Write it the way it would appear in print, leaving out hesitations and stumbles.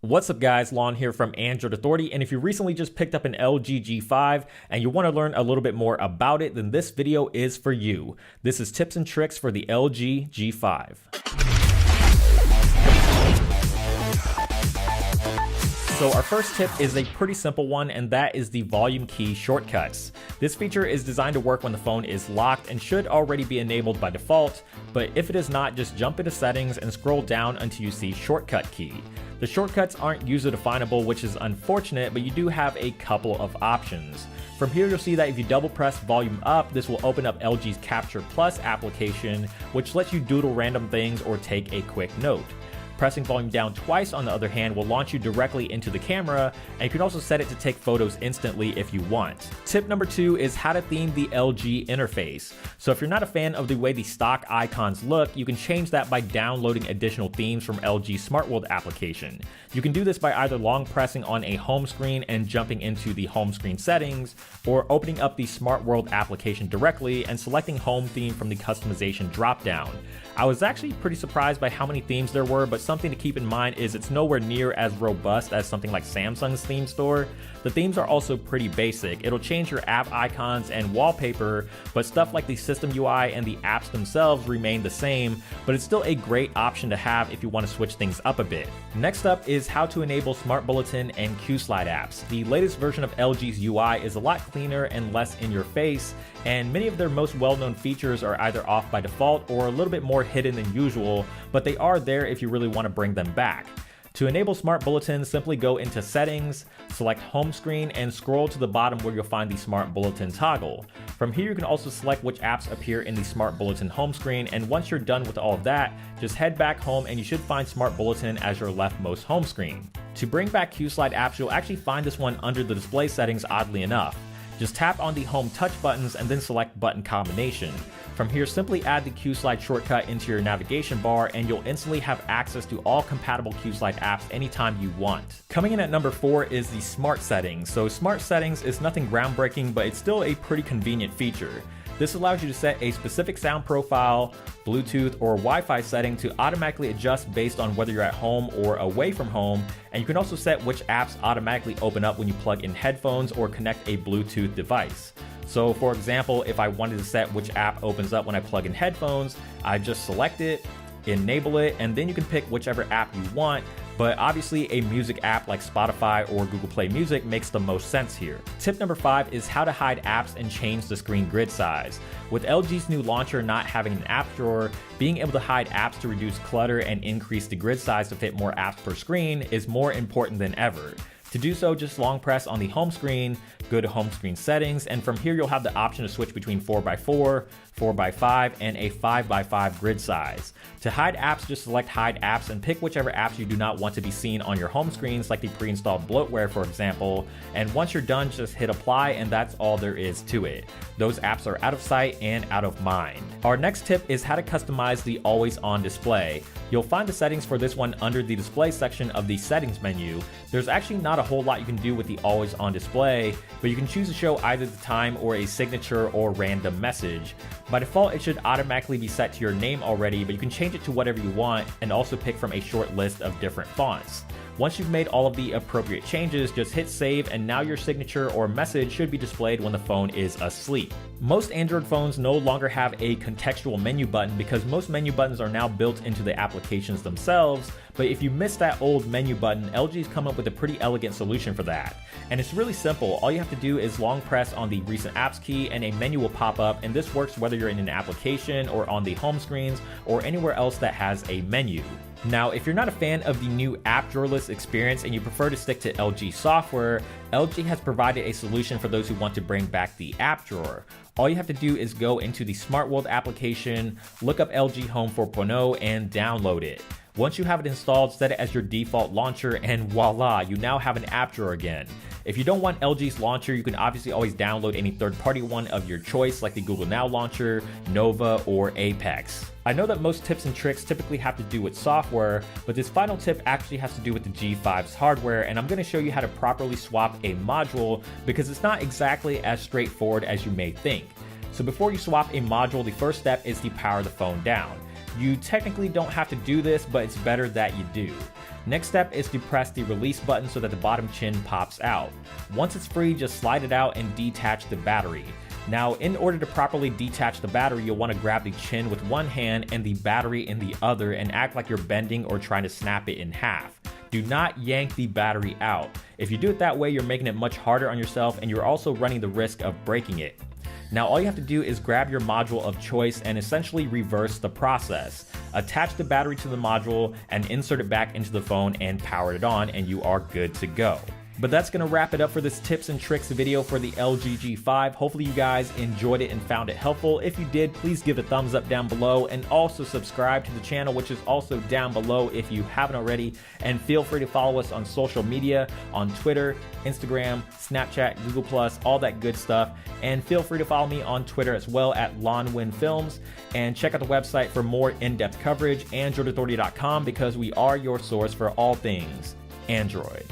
What's up guys, Lon here from Android Authority, and if you recently just picked up an LG G5 and you want to learn a little bit more about it, then this video is for you. This is tips and tricks for the LG G5. So our first tip is a pretty simple one, and that is the volume key shortcuts. This feature is designed to work when the phone is locked and should already be enabled by default, but if it is not, just jump into settings and scroll down until you see shortcut key. The shortcuts aren't user definable, which is unfortunate, but you do have a couple of options. From here you'll see that if you double press volume up, this will open up LG's Capture Plus application, which lets you doodle random things or take a quick note. Pressing volume down twice, on the other hand, will launch you directly into the camera, and you can also set it to take photos instantly if you want. Tip number 2 is how to theme the LG interface. So if you're not a fan of the way the stock icons look, you can change that by downloading additional themes from LG's Smart World application. You can do this by either long pressing on a home screen and jumping into the home screen settings, or opening up the Smart World application directly and selecting home theme from the customization dropdown. I was actually pretty surprised by how many themes there were, but something to keep in mind is it's nowhere near as robust as something like Samsung's theme store. The themes are also pretty basic. It'll change your app icons and wallpaper, but stuff like the system UI and the apps themselves remain the same, but it's still a great option to have if you want to switch things up a bit. Next up is how to enable Smart Bulletin and Q-Slide apps. The latest version of LG's UI is a lot cleaner and less in your face, and many of their most well-known features are either off by default or a little bit more hidden than usual, but they are there if you really want to bring them back. To enable Smart Bulletin, simply go into Settings, select Home Screen, and scroll to the bottom where you'll find the Smart Bulletin toggle. From here you can also select which apps appear in the Smart Bulletin home screen, and once you're done with all of that, just head back home and you should find Smart Bulletin as your leftmost home screen. To bring back Q-Slide apps, you'll actually find this one under the display settings, oddly enough. Just tap on the home touch buttons and then select button combination. From here, simply add the Q-Slide shortcut into your navigation bar and you'll instantly have access to all compatible Q-Slide apps anytime you want. Coming in at number 4 is the Smart Settings. So Smart Settings is nothing groundbreaking, but it's still a pretty convenient feature. This allows you to set a specific sound profile, Bluetooth, or Wi-Fi setting to automatically adjust based on whether you're at home or away from home, and you can also set which apps automatically open up when you plug in headphones or connect a Bluetooth device. So for example, if I wanted to set which app opens up when I plug in headphones, I just select it, enable it, and then you can pick whichever app you want. But obviously a music app like Spotify or Google Play Music makes the most sense here. Tip number 5 is how to hide apps and change the screen grid size. With LG's new launcher not having an app drawer, being able to hide apps to reduce clutter and increase the grid size to fit more apps per screen is more important than ever. To do so, just long press on the home screen, go to home screen settings, and from here you'll have the option to switch between 4x4, 4x5, and a 5x5 grid size. To hide apps, just select hide apps and pick whichever apps you do not want to be seen on your home screens, like the pre-installed bloatware for example, and once you're done, just hit apply and that's all there is to it. Those apps are out of sight and out of mind. Our next tip is how to customize the always on display. You'll find the settings for this one under the display section of the settings menu. There's actually not a whole lot you can do with the always on display, but you can choose to show either the time or a signature or random message. By default, it should automatically be set to your name already, but you can change it to whatever you want and also pick from a short list of different fonts. Once you've made all of the appropriate changes, just hit save and now your signature or message should be displayed when the phone is asleep. Most Android phones no longer have a contextual menu button because most menu buttons are now built into the applications themselves, but if you miss that old menu button, LG's come up with a pretty elegant solution for that. And it's really simple. All you have to do is long press on the recent apps key and a menu will pop up, and this works whether you're in an application or on the home screens or anywhere else that has a menu. Now, if you're not a fan of the new app drawerless experience and you prefer to stick to LG software, LG has provided a solution for those who want to bring back the app drawer. All you have to do is go into the Smart World application, look up LG Home 4.0 and download it. Once you have it installed, set it as your default launcher and voila, you now have an app drawer again. If you don't want LG's launcher, you can obviously always download any third-party one of your choice like the Google Now launcher, Nova, or Apex. I know that most tips and tricks typically have to do with software, but this final tip actually has to do with the G5's hardware, and I'm going to show you how to properly swap a module because it's not exactly as straightforward as you may think. So before you swap a module, the first step is to power the phone down. You technically don't have to do this, but it's better that you do. Next step is to press the release button so that the bottom chin pops out. Once it's free, just slide it out and detach the battery. Now, in order to properly detach the battery, you'll want to grab the chin with one hand and the battery in the other and act like you're bending or trying to snap it in half. Do not yank the battery out. If you do it that way, you're making it much harder on yourself and you're also running the risk of breaking it. Now all you have to do is grab your module of choice and essentially reverse the process. Attach the battery to the module and insert it back into the phone and power it on, and you are good to go. But that's going to wrap it up for this tips and tricks video for the LG G5. Hopefully you guys enjoyed it and found it helpful. If you did, please give a thumbs up down below and also subscribe to the channel, which is also down below if you haven't already. And feel free to follow us on social media, on Twitter, Instagram, Snapchat, Google+, all that good stuff. And feel free to follow me on Twitter as well at Lanh Nguyen Films. And check out the website for more in-depth coverage, androidauthority.com, because we are your source for all things Android.